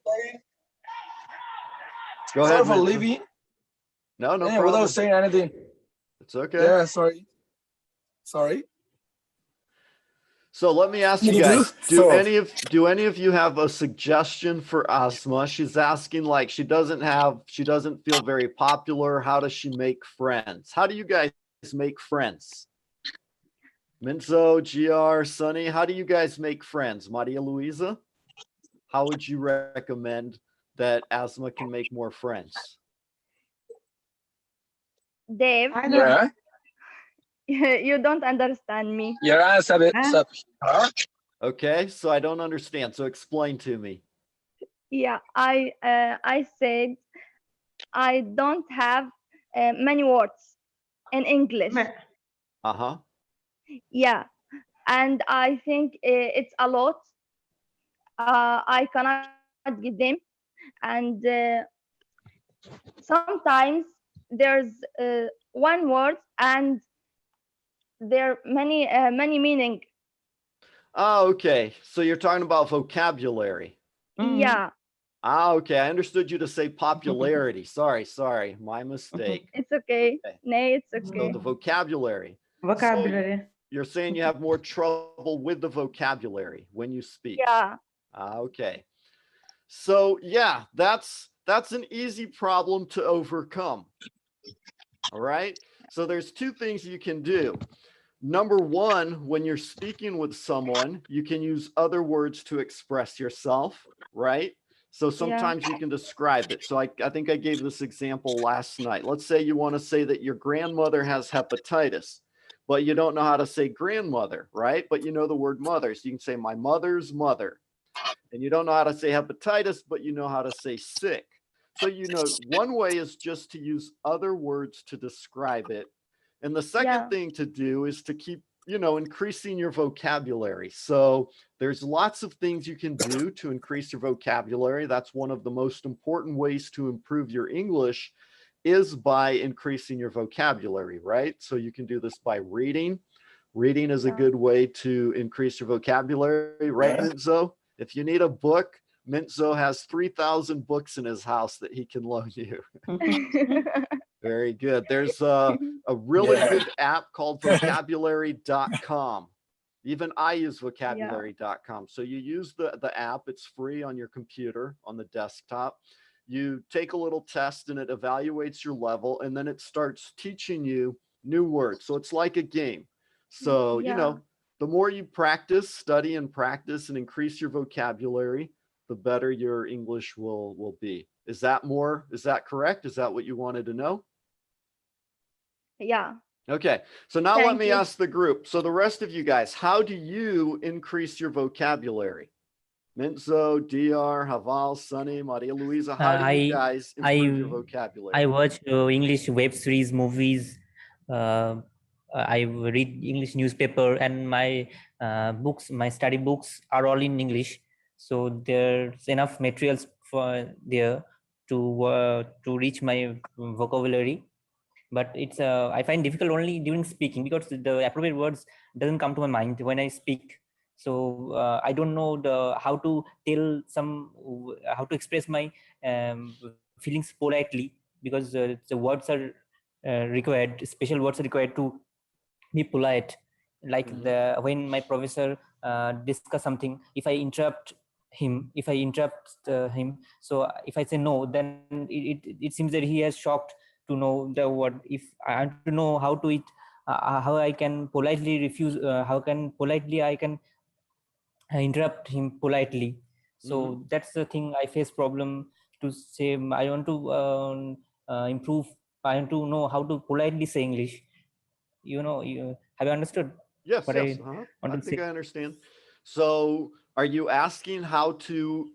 Go sorry ahead, for Minton. leaving. No, no Yeah, without problem. saying anything. It's okay. Yeah, sorry. Sorry. So let me ask you guys, do any of you have a suggestion for Asma? She's asking, like, she doesn't feel very popular. How does she make friends? How do you guys make friends? Minzo, GR, Sunny, how do you guys make friends? Maria Luisa, how would you recommend that Asma can make more friends? Dave, I don't. Yeah. you don't understand me. Yeah, Huh? Okay, so I don't understand. So explain to me. Yeah, I said I don't have many words in English. Me- Uh-huh. Yeah, and I think it's a lot. I cannot get them, and sometimes there's one word and there many meaning. Oh, okay. So you're talking about vocabulary. Mhm. Yeah, Ah, okay. I understood you to say popularity. Sorry. My mistake. it's okay. Okay. Nay, it's So okay. the vocabulary. Vocabulary. You're saying you have more trouble with the vocabulary when you speak. Yeah, Ah, okay. So yeah, that's an easy problem to overcome. All right. So there's two things you can do. Number one, when you're speaking with someone, you can use other words to express yourself, right? So sometimes you can describe it. So I think I gave this example last night. Let's say you want to say that your grandmother has hepatitis, but you don't know how to say grandmother, right? But you know the word mother. So you can say my mother's mother. And you don't know how to say hepatitis, but you know how to say sick. So, you know, one way is just to use other words to describe it. And the second yeah, thing to do is to keep, you know, increasing your vocabulary. So there's lots of things you can do to increase your vocabulary. That's one of the most important ways to improve your English is by increasing your vocabulary, right? So you can do this by reading. Reading is a yeah. good way to increase your vocabulary, right, Minzo? If you need a book, Minzo has 3,000 books in his house that he can loan you. Very good. There's a really good app called vocabulary.com. Even I use vocabulary.com. So you use the app, it's free on your computer, on the desktop. You take a little test and it evaluates your level, and then it starts teaching you new words. So it's like a game. So, you Yeah. know, the more you practice, study and practice and increase your vocabulary, the better your English will be. Is that correct? Is that what you wanted to know? Yeah. Okay, so now let Thank me you. ask the group. So the rest of you guys, how do you increase your vocabulary? Minzo, DR, Haval, Sunny, Maria Luisa, how do you guys improve your vocabulary? I watch English web series, movies. I read English newspaper, and my books, my study books are all in English. So there's enough materials for there to reach my vocabulary. But it's I find difficult only during speaking because the appropriate words doesn't come to my mind when I speak. So I don't know how to tell how to express my feelings politely, because the words are required, special words are required to be polite. Like when my professor discuss something, if I interrupt him, if I interrupt him. So if I say no, then it seems that he has shocked to know the word. If I want to know how to it, how I can politely refuse, how can politely I can interrupt him politely. So that's the thing I face problem to say. I want to improve. I want to know how to politely say English. You know, have you understood Yes, what yes. I Uh-huh. want I to think say? I understand. So are you asking how to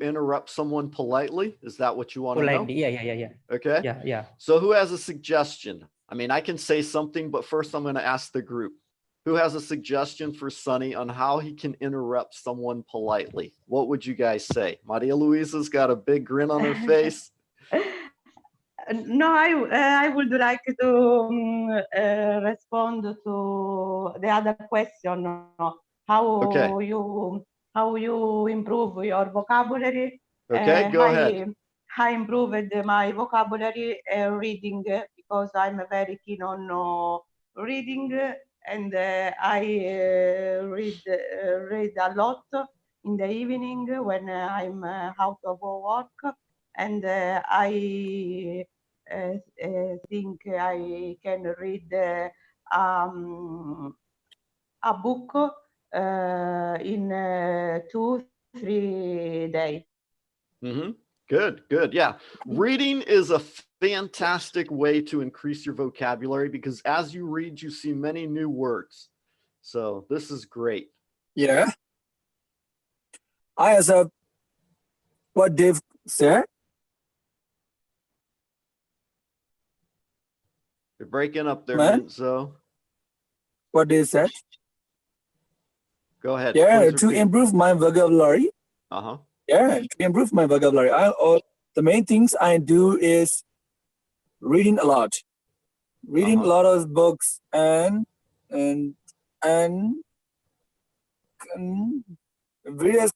interrupt someone politely? Is that what you want to know? Politely, yeah. Okay. Yeah. So who has a suggestion? I mean, I can say something, but first I'm going to ask the group. Who has a suggestion for Sonny on how he can interrupt someone politely? What would you guys say? Maria Luisa's got a big grin on her face. No, I would like to respond to the other question. How Okay. you improve your vocabulary? Okay, go ahead. I improved my vocabulary reading because I'm very keen on reading, and I read a lot in the evening when I'm out of work, and I think I can read a book in 2-3 days. Good, good. Yeah. Reading is a fantastic way to increase your vocabulary because as you read, you see many new words. So this is great. Yeah. I accept what Dave said. You're breaking up there, Man, Minzo. what Dave said. Go ahead. Yeah, Please to repeat. improve my vocabulary. Uh-huh. Yeah, to improve my vocabulary. The main things I do is reading a lot. Reading a lot of books and various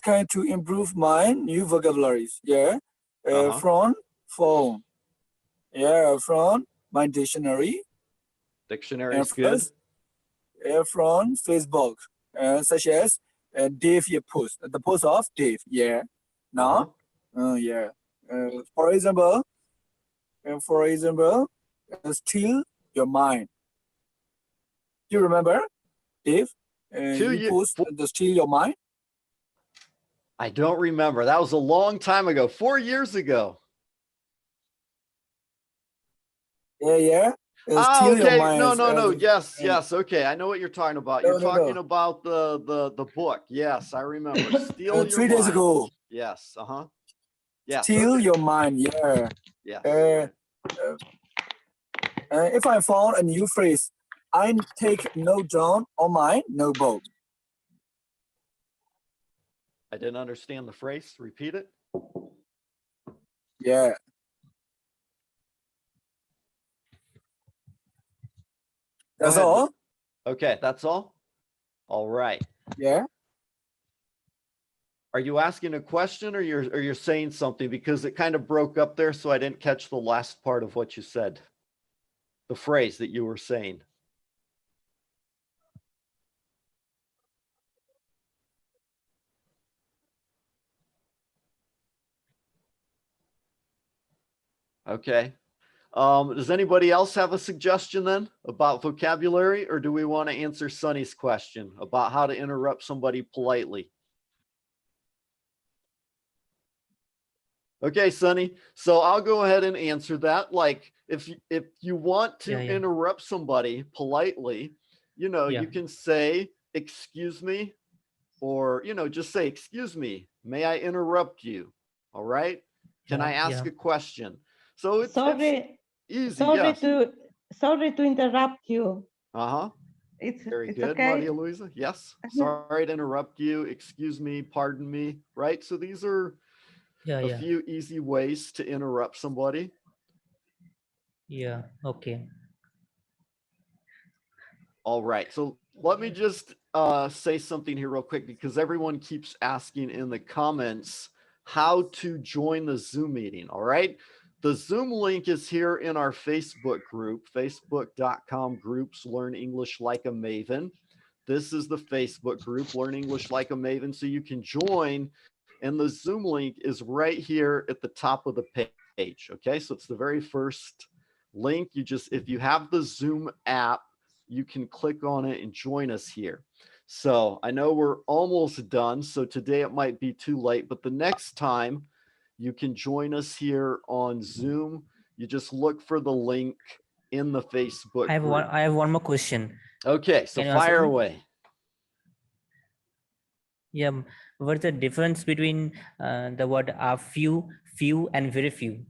kind to improve my new vocabularies. Yeah, from phone. Yeah, from my dictionary. Dictionary And is good. from Facebook, such as Dave post, the post of Dave. Yeah, now, yeah. For example, steal your mind. You remember, Dave? You post the steal your mind. I don't remember. That was a long time ago, 4 years ago. Yeah. Oh, Steal your okay. mind. No. Yes. Okay. I know what you're talking about. You're talking about the book. Yes, I remember. Steal your 3 days mind. ago. Yes. Yes. Steal your mind. Yeah. Yes. If I found a new phrase, I take note down on my notebook. I didn't understand the phrase. Repeat it. Yeah. That's all. Okay, that's all. All right. Yeah. Are you asking a question or you're saying something? Because it kind of broke up there, so I didn't catch the last part of what you said. The phrase that you were saying. Okay. Does anybody else have a suggestion then about vocabulary, or do we want to answer Sunny's question about how to interrupt somebody politely? Okay, Sunny. So I'll go ahead and answer that. Like if you want to interrupt somebody politely, you can say, excuse me, or, just say, excuse me, may I interrupt you? All right. Can I ask a question? So it's easy. Sorry to interrupt you. It's very good, okay. Maria Luisa. Yes. Sorry to interrupt you. Excuse me. Pardon me. Right. So these are a few easy ways to interrupt somebody. Yeah. Okay. All right. So let me just say something here real quick because everyone keeps asking in the comments how to join the Zoom meeting. All right. The Zoom link is here in our Facebook group, facebook.com/groups Learn English Like a Maven. this is the Facebook group, Learn English Like a Maven, so you can join. And the Zoom link is right here at the top of the page. Okay, so it's the very first link. You just, if you have the Zoom app, you can click on it and join us here. So I know we're almost done, so today it might be too late, but the next time you can join us here on Zoom. You just look for the link in the Facebook group. I have one more question. Okay, so Can you answer fire me? away. Yeah, what's the difference between the word few, and very few?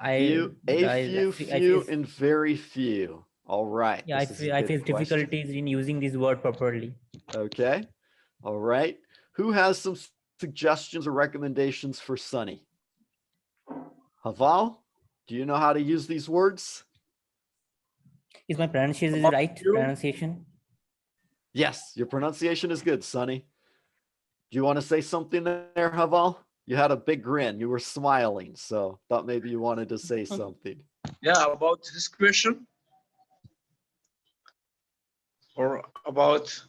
Few, I few, face, and very few. All right, yeah, this is a I good face question. difficulties in using this word properly. Okay, all right. Who has some suggestions or recommendations for Sunny? Haval, do you know how to use these words? Is my pronunciation About right? you? Pronunciation? Yes, your pronunciation is good, Sunny. Do you want to say something there, Haval? You had a big grin. You were smiling, so thought maybe you wanted to say something. Yeah, about this question. Or about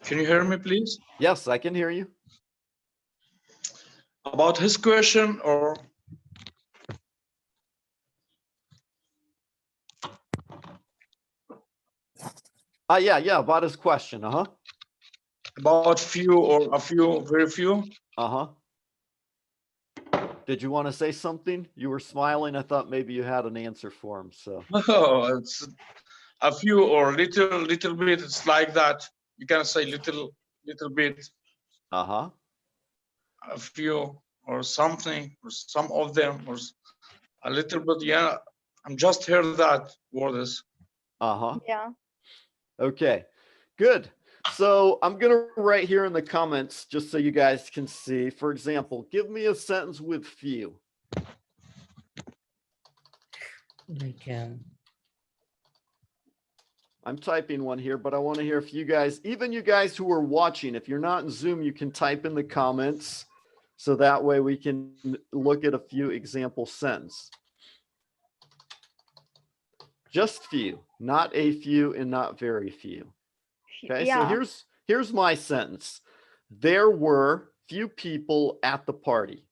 can you hear me, please? Yes, I can hear you. About his question or Yeah, about his question. about few or a few, very few? Did you want to say something? You were smiling. I thought maybe you had an answer for him. So No, it's a few or little bit. It's like that. You can say little bit, a few or something, or some of them, or a little bit. Yeah, I'm just heard that words. Yeah. Okay, good. So I'm gonna write here in the comments just so you guys can see. For example, give me a sentence with few. Like, I'm typing one here, but I want to hear if you guys, even you guys who are watching, if you're not in Zoom, you can type in the comments. So that way we can look at a few example sentences. Just few, not a few and not very few. Okay, Yeah. so here's my sentence. There were few people at the party.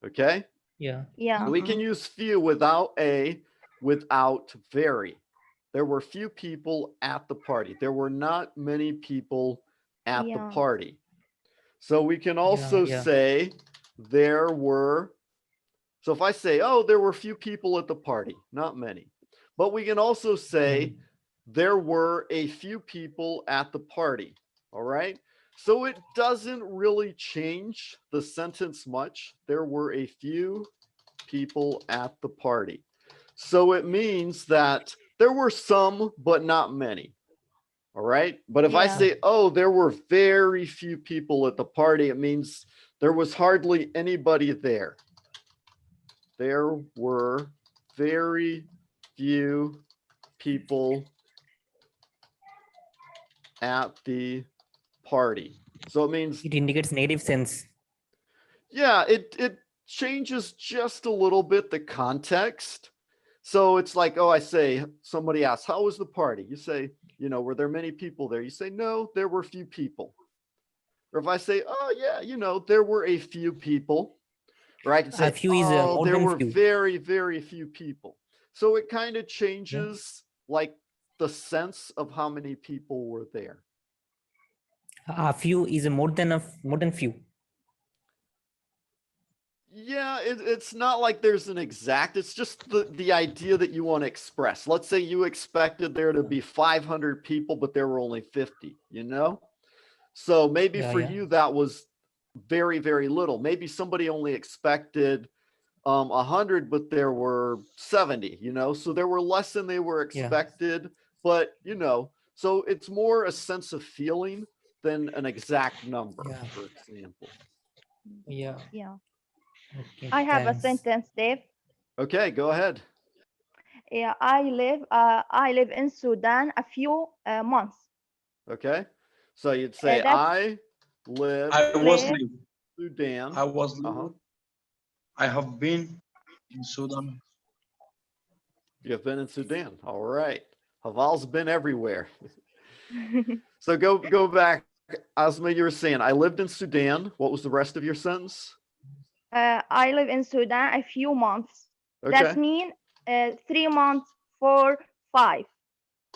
Okay? yeah. Yeah. So we can use few without a, without very. There were few people at the party. There were not many people at the Yeah. party. So we can also say there were, so if I say, oh, there were few people at the party, not many. But we can also say there were a few people at the party. All right. So it doesn't really change the sentence much. There were a few people at the party. So it means that there were some, but not many. All right. But if I say, oh, there were very few people at the party, it means there was hardly anybody there. There were very few people at the party. So it means it indicates negative sense. Yeah, it changes just a little bit the context. So it's like, oh, I say, somebody asks, how was the party? You say, were there many people there? You say, no, there were few people. Or if I say, oh, yeah, there were a few people. Or I can say, few is oh, more there than were few. very, very few people. So it kind of changes like the sense of how many people were there. A few is more than few. Yeah, it's not like there's an exact, it's just the idea that you want to express. Let's say you expected there to be 500 people, but there were only 50, So maybe for you, that was very, very little. Maybe somebody only expected 100, but there were 70, so there were less than they were expected, but so it's more a sense of feeling than an exact number, for example. Yeah. Okay, I have a thanks. sentence, Dave. Okay, go ahead. Yeah, I live in Sudan a few months. Okay, so you'd say I live in Sudan. I have been in Sudan You've been in Sudan. All right. Haval's been everywhere. So go back. Asma, you were saying, I lived in Sudan. What was the rest of your sentence? I live in Sudan a few months. Okay. That means 3 months, 4, 5.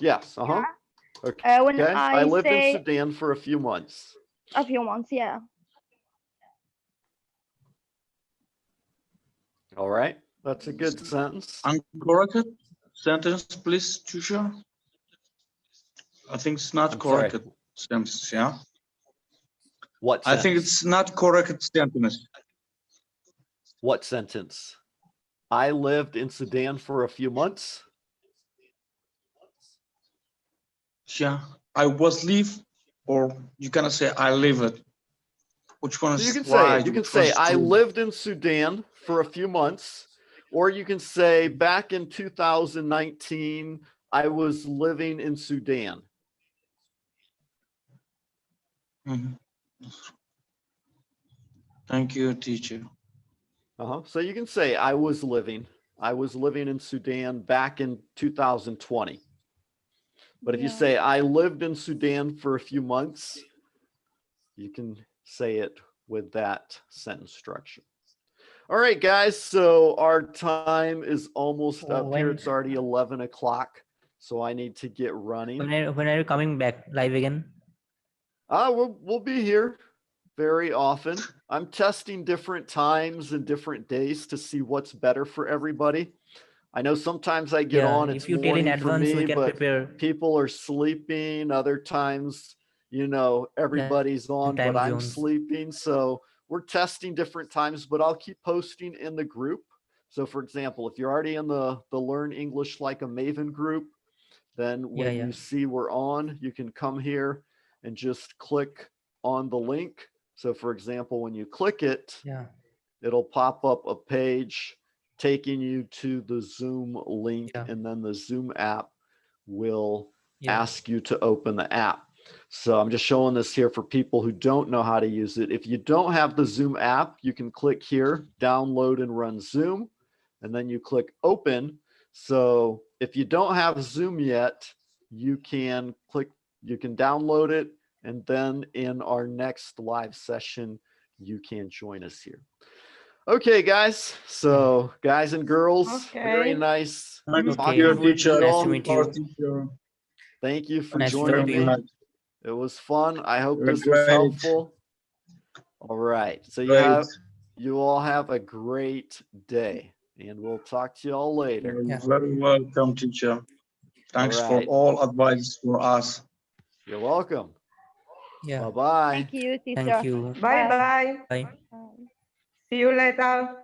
Yes. Okay. When I I lived in say Sudan for a few months. a few months, yeah. All right. That's a good sentence. Uncorrected sentence, please, teacher. I think it's not I'm sorry. correct sentence, yeah? What I sentence? think it's not correct sentence. What sentence? I lived in Sudan for a few months. Yeah, I was live, or you cannot say I live it. Which one So you is can say right? it. You can Which one say is I true? lived in Sudan for a few months, or you can say back in 2019 I was living in Sudan. Mhm. Thank you, teacher. So you can say I was living in Sudan back in 2020. But if you Yeah. say I lived in Sudan for a few months, you can say it with that sentence structure. All right, guys. So our time is almost up here. It's already 11 o'clock. So I need to get running. When are you coming back live again? We'll be here very often. I'm testing different times and different days to see what's better for everybody. I know sometimes I get on, it's if you tell in morning for advance, we me, can but prepare. people are sleeping. Other times, everybody's on, but time I'm zones. sleeping. So we're testing different times, but I'll keep posting in the group. So for example, if you're already in the Learn English Like a Maven group, then when you see we're on, you can come here and just click on the link. So for example, when you click it, it'll pop up a page taking you to the Zoom link, and then the Zoom app will ask you to open the app. So I'm just showing this here for people who don't know how to use it. If you don't have the Zoom app, you can click here, download and run Zoom, and then you click open. So if you don't have Zoom yet, you can download it, and then in our next live session, you can join us here. Okay, guys. So guys and girls, very nice talking with you all. Thank you for joining me. It was fun. I hope this was helpful. All right. So you all have a great day, and we'll talk to you all later. You're very welcome, teacher. Thanks for all advice for us. You're welcome. Yeah. Bye-bye. Thank you, teacher. Thank you. Bye-bye. Bye. See you later.